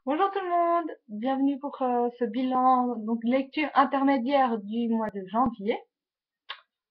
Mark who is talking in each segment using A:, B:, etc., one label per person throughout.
A: Bonjour tout le monde, bienvenue pour ce bilan, donc lecture intermédiaire du mois de janvier.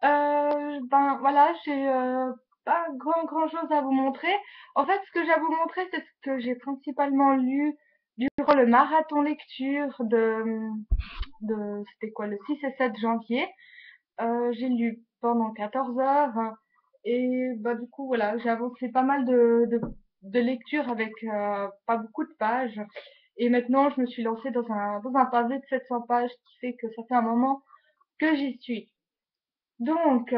A: Ben voilà, j'ai pas grand chose à vous montrer. En fait, ce que j'ai à vous montrer, c'est ce que j'ai principalement lu durant le marathon lecture de c'était quoi, le 6 et 7 janvier. J'ai lu pendant 14 heures et bah du coup voilà, j'ai avancé pas mal de lectures avec pas beaucoup de pages. Et maintenant, je me suis lancée dans un pavé de 700 pages, qui fait que ça fait un moment que j'y suis. Donc,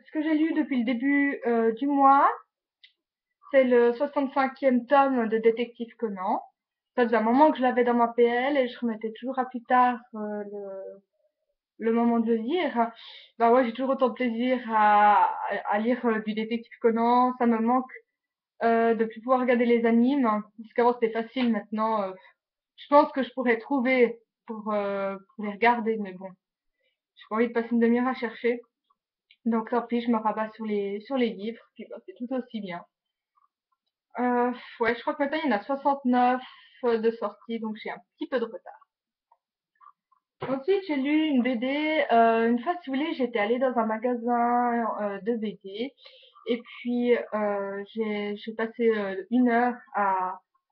A: ce que j'ai lu depuis le début du mois, c'est le 65e tome de Détective Conan. Ça faisait un moment que je l'avais dans ma PL et je remettais toujours à plus tard le moment de le lire. Bah ouais, j'ai toujours autant de plaisir à lire du Détective Conan. Ça me manque de plus pouvoir regarder les animes, parce qu'avant c'était facile. Maintenant, je pense que je pourrais trouver pour les regarder, mais bon, j'ai pas envie de passer une demi-heure à chercher. Donc tant pis, je me rabats sur les livres, puis bah, c'est tout aussi bien. Ouais, je crois que maintenant il y en a 69 de sorties, donc j'ai un petit peu de retard. Ensuite, j'ai lu une BD. Une fois, si vous voulez, j'étais allée dans un magasin de BD. Et puis, j'ai passé 1 heure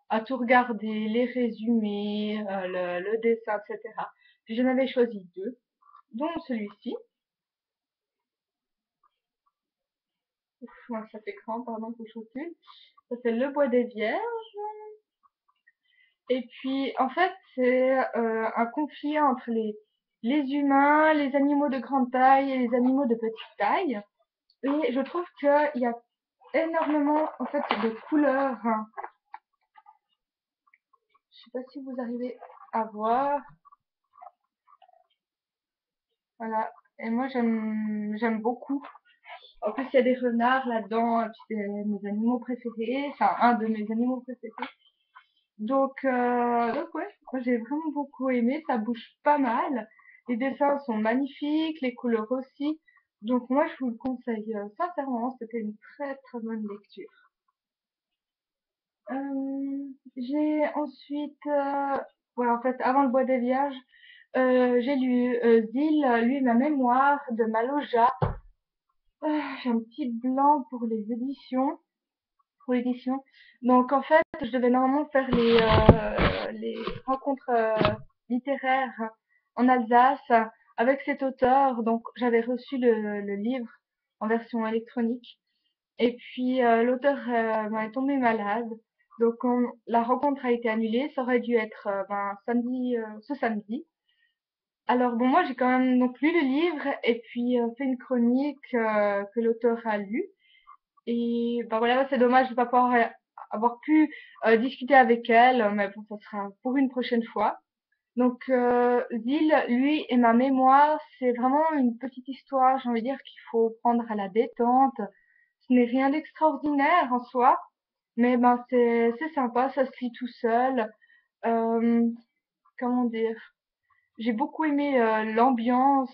A: à tout regarder, les résumés, le dessin, etc. Puis j'en avais choisi deux, dont celui-ci. Ouf, moi, ça fait grand, pardon pour chauffer. Ça c'est Le Bois des Vierges. Et puis, en fait, c'est un conflit entre les humains, les animaux de grande taille et les animaux de petite taille. Et je trouve qu'il y a énormément, en fait, de couleurs. Je sais pas si vous arrivez à voir. Voilà. Et moi, j'aime beaucoup. En plus, il y a des renards là-dedans, et puis c'est mes animaux préférés. Enfin, un de mes animaux préférés. Donc ouais, moi j'ai vraiment beaucoup aimé. Ça bouge pas mal. Les dessins sont magnifiques, les couleurs aussi. Donc moi, je vous le conseille sincèrement. C'était une très très bonne lecture. J'ai ensuite, ouais, en fait, avant Le Bois des Vierges, j'ai lu Zil, lui, ma mémoire de Maloja. J'ai un petit blanc pour l'édition. Donc en fait, je devais normalement faire les rencontres littéraires en Alsace avec cet auteur. Donc j'avais reçu le livre en version électronique. Et puis l'auteur est tombé malade. Donc la rencontre a été annulée. Ça aurait dû être samedi, ce samedi. Alors bon, moi j'ai quand même donc lu le livre et puis fait une chronique que l'auteur a lue. Et bah voilà, c'est dommage de pas pouvoir avoir pu discuter avec elle, mais bon, ça sera pour une prochaine fois. Donc Zil, lui et ma mémoire, c'est vraiment une petite histoire, j'ai envie de dire qu'il faut prendre à la détente. Ce n'est rien d'extraordinaire en soi, mais ben c'est sympa, ça se lit tout seul. Euh, comment dire? J'ai beaucoup aimé l'ambiance,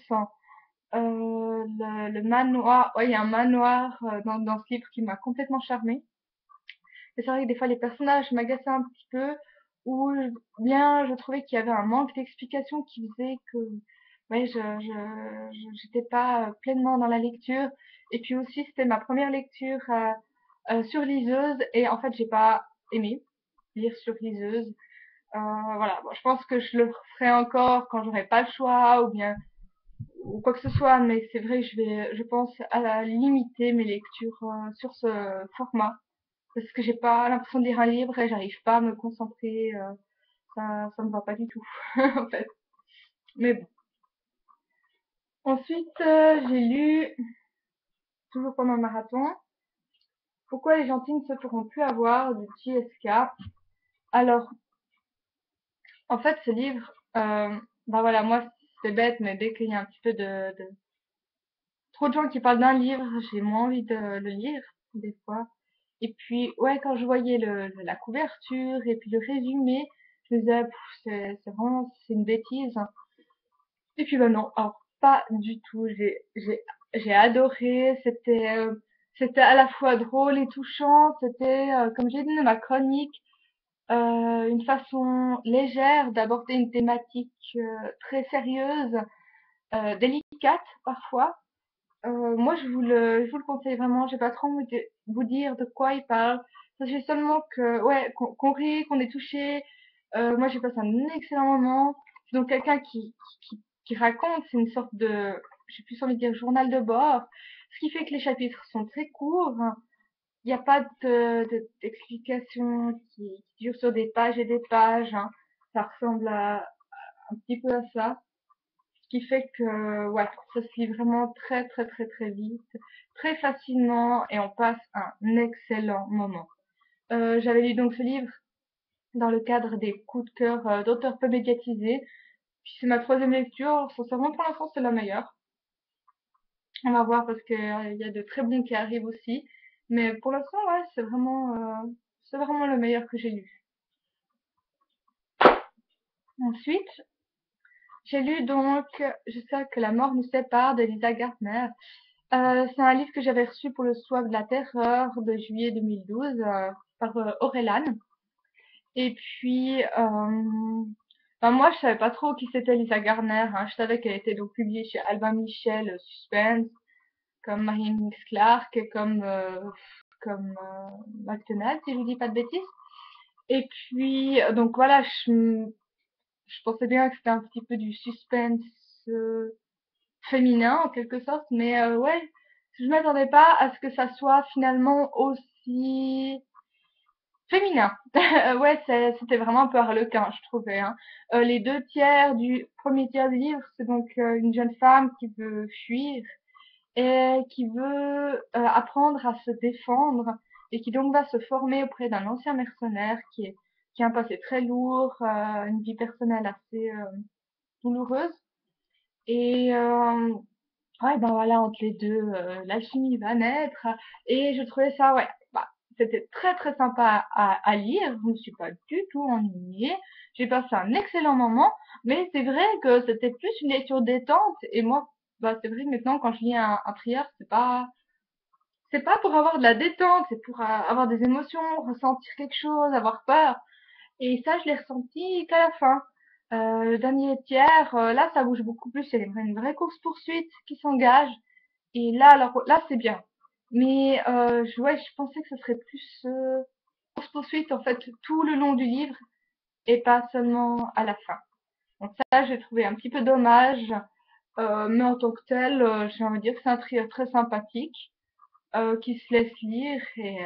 A: le manoir. Ouais, il y a un manoir dans ce livre qui m'a complètement charmée. Et c'est vrai que des fois les personnages m'agaçaient un petit peu, ou bien je trouvais qu'il y avait un manque d'explication qui faisait que ouais, j'étais pas pleinement dans la lecture. Et puis aussi c'était ma première lecture sur liseuse et en fait j'ai pas aimé lire sur liseuse. Voilà, bon, je pense que je le ferai encore quand j'aurai pas le choix ou bien ou quoi que ce soit, mais c'est vrai que je pense à limiter mes lectures sur ce format parce que j'ai pas l'impression de lire un livre et j'arrive pas à me concentrer. Ça me va pas du tout en fait. Mais bon. Ensuite, j'ai lu toujours pendant le marathon Pourquoi les gentils ne se feront plus avoir de JSK. Alors, en fait, ce livre, bah voilà, moi c'est bête, mais dès qu'il y a un petit peu de trop de gens qui parlent d'un livre, j'ai moins envie de le lire des fois. Et puis ouais, quand je voyais la couverture et puis le résumé, je me disais c'est vraiment c'est une bêtise. Et puis bah non, alors pas du tout. J'ai adoré. C'était à la fois drôle et touchant. C'était comme j'ai dit dans ma chronique. une façon légère d'aborder une thématique très sérieuse, délicate parfois. Moi, je vous le conseille vraiment. J'ai pas trop envie de vous dire de quoi il parle. Sachez seulement que, ouais, qu'on rit, qu'on est touché. Moi, j'ai passé un excellent moment. Donc, quelqu'un qui raconte, c'est une sorte de, j'ai plus envie de dire journal de bord. Ce qui fait que les chapitres sont très courts. Il n'y a pas d'explication qui dure sur des pages et des pages, hein. Ça ressemble à un petit peu à ça. Ce qui fait que, ouais, ça se lit vraiment très, très, très, très vite, très facilement et on passe un excellent moment. J'avais lu donc ce livre dans le cadre des coups de cœur d'auteurs peu médiatisés. Puis c'est ma troisième lecture. Sincèrement, pour l'instant, c'est la meilleure. On va voir parce que il y a de très bons qui arrivent aussi. Mais pour l'instant, ouais, c'est vraiment le meilleur que j'ai lu. Ensuite, j'ai lu donc Je sais que la mort nous sépare de Lisa Gardner. C'est un livre que j'avais reçu pour le Soir de la Terreur de juillet 2012 par Aurelan. Et puis, ben moi, je savais pas trop qui c'était Lisa Gardner, hein. Je savais qu'elle était donc publiée chez Albin Michel, Suspense, comme Marianne Clark, et comme McDonald, si je vous dis pas de bêtises. Et puis, donc voilà, je pensais bien que c'était un petit peu du suspense euh, féminin en quelque sorte, mais ouais, je m'attendais pas à ce que ça soit finalement aussi féminin. Ouais, c'était vraiment un peu harlequin, je trouvais, hein. Les deux tiers du premier tiers du livre, c'est donc une jeune femme qui veut fuir et qui veut apprendre à se défendre et qui donc va se former auprès d'un ancien mercenaire qui a un passé très lourd, une vie personnelle assez douloureuse. Et ouais, ben voilà, entre les deux, l'alchimie va naître. Et je trouvais ça, ouais, bah, c'était très très sympa à lire. Je me suis pas du tout ennuyée. J'ai passé un excellent moment. Mais c'est vrai que c'était plus une lecture détente. Et moi, bah, c'est vrai que maintenant, quand je lis un thriller, c'est pas pour avoir de la détente, c'est pour avoir des émotions, ressentir quelque chose, avoir peur. Et ça, je l'ai ressenti qu'à la fin. Le dernier tiers, là, ça bouge beaucoup plus. Il y a une vraie course-poursuite qui s'engage. Et là, alors, là, c'est bien. Mais ouais, je pensais que ce serait plus course-poursuite, en fait, tout le long du livre et pas seulement à la fin. Donc ça, j'ai trouvé un petit peu dommage. Mais en tant que tel, j'ai envie de dire que c'est un thriller très sympathique qui se laisse lire et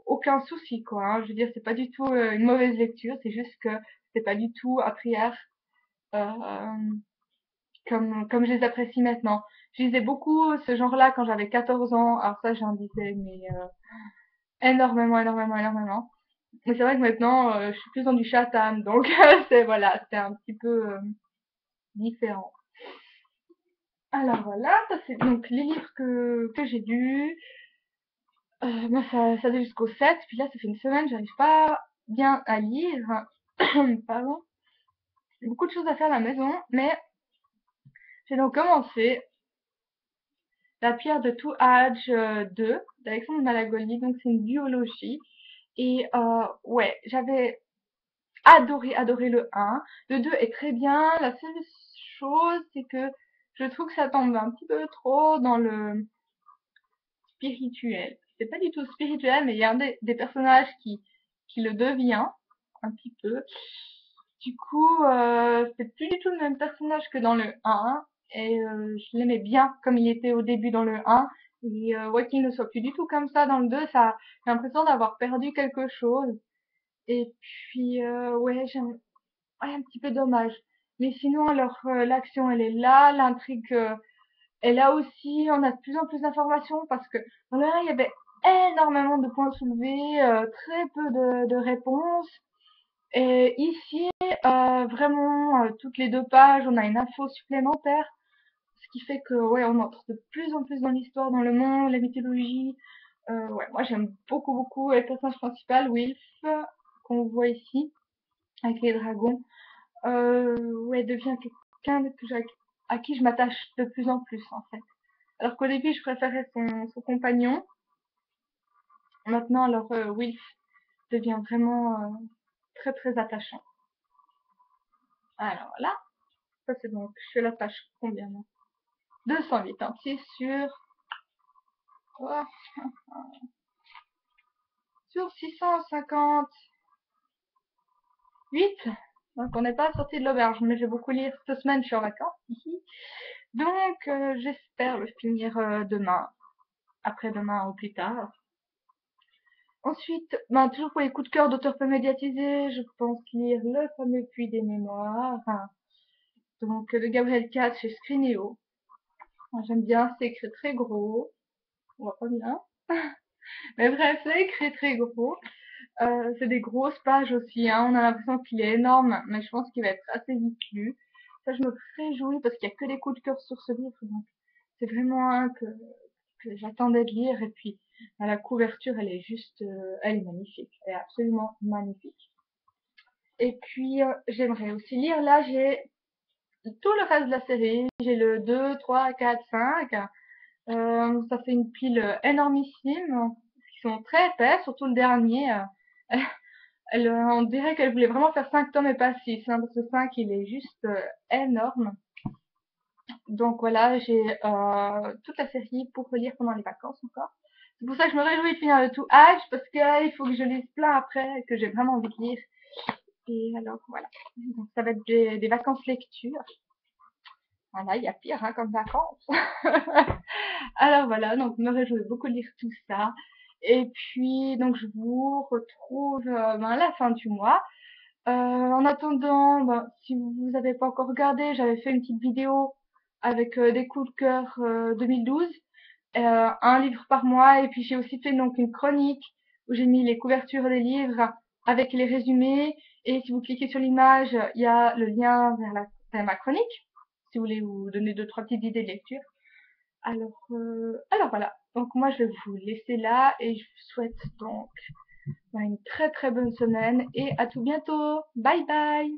A: aucun souci, quoi, hein. Je veux dire, c'est pas du tout une mauvaise lecture, c'est juste que c'est pas du tout à prière comme je les apprécie maintenant. Je lisais beaucoup ce genre-là quand j'avais 14 ans. Alors ça, j'en lisais mais énormément, énormément, énormément. Mais c'est vrai que maintenant, je suis plus dans du Chatham, donc c'est voilà, c'est un petit peu différent. Alors voilà, ça c'est donc les livres que j'ai lus. Moi, ça va jusqu'au 7, puis là, ça fait une semaine, j'arrive pas bien à lire. Pardon. J'ai beaucoup de choses à faire à la maison, mais j'ai donc commencé La pierre de tout âge 2 d'Alexandre Malagoli, donc c'est une biologie. Et ouais, j'avais adoré, adoré le 1. Le 2 est très bien. La seule chose, c'est que je trouve que ça tombe un petit peu trop dans le spirituel. C'est pas du tout spirituel, mais il y a des personnages qui le devient un petit peu. Du coup, c'est plus du tout le même personnage que dans le 1 et je l'aimais bien comme il était au début dans le 1 et ouais qu'il ne soit plus du tout comme ça dans le 2, ça j'ai l'impression d'avoir perdu quelque chose et puis ouais, ouais, un petit peu dommage. Mais sinon alors l'action elle est là, l'intrigue est là aussi, on a de plus en plus d'informations parce que dans le 1 il y avait énormément de points soulevés, très peu de réponses. Et ici, vraiment, toutes les 2 pages, on a une info supplémentaire, ce qui fait que, ouais, on entre de plus en plus dans l'histoire, dans le monde, la mythologie. Ouais, moi j'aime beaucoup, beaucoup le personnage principal, Wilf, qu'on voit ici, avec les dragons. Ouais, devient quelqu'un à qui je m'attache de plus en plus, en fait. Alors qu'au début, je préférais son compagnon. Maintenant, alors, Wilf, devient vraiment très très attachant. Alors là, ça c'est donc, je fais la page combien là? 208, hein, c'est oh, sur 658. Donc on n'est pas sorti de l'auberge, mais je vais beaucoup lire cette semaine, je suis en vacances ici. Donc j'espère le finir demain, après-demain ou plus tard. Ensuite, ben, toujours pour les coups de cœur d'auteurs peu médiatisés, je pense lire Le fameux Puits des Mémoires, donc de Gabriel Katz chez Scrinéo. Moi, j'aime bien, c'est écrit très gros, on voit pas bien, mais bref, c'est écrit très gros. C'est des grosses pages aussi, hein. On a l'impression qu'il est énorme, mais je pense qu'il va être assez vite lu. Ça, je me réjouis parce qu'il y a que des coups de cœur sur ce livre, donc c'est vraiment un que j'attendais de lire. Et puis, la couverture, elle est juste, elle est magnifique. Elle est absolument magnifique. Et puis, j'aimerais aussi lire, là, j'ai tout le reste de la série. J'ai le 2, 3, 4, 5. Ça fait une pile énormissime. Ils sont très épais, surtout le dernier. On dirait qu'elle voulait vraiment faire 5 tomes et pas 6, hein, parce que 5, il est juste énorme. Donc voilà, j'ai toute la série pour relire pendant les vacances encore. C'est pour ça que je me réjouis de finir le tout Âge, parce qu'il faut que je lise plein après, que j'ai vraiment envie de lire. Et alors voilà, donc ça va être des vacances lecture. Voilà, il y a pire hein, comme vacances. Alors voilà, donc je me réjouis beaucoup de lire tout ça. Et puis donc je vous retrouve à la fin du mois. En attendant, si vous n'avez pas encore regardé, j'avais fait une petite vidéo avec des coups de cœur 2012, un livre par mois, et puis j'ai aussi fait donc une chronique où j'ai mis les couvertures des livres avec les résumés, et si vous cliquez sur l'image, il y a le lien vers ma chronique, si vous voulez vous donner deux, trois petites idées de lecture. Alors voilà, donc moi je vais vous laisser là, et je vous souhaite donc une très très bonne semaine, et à tout bientôt. Bye bye!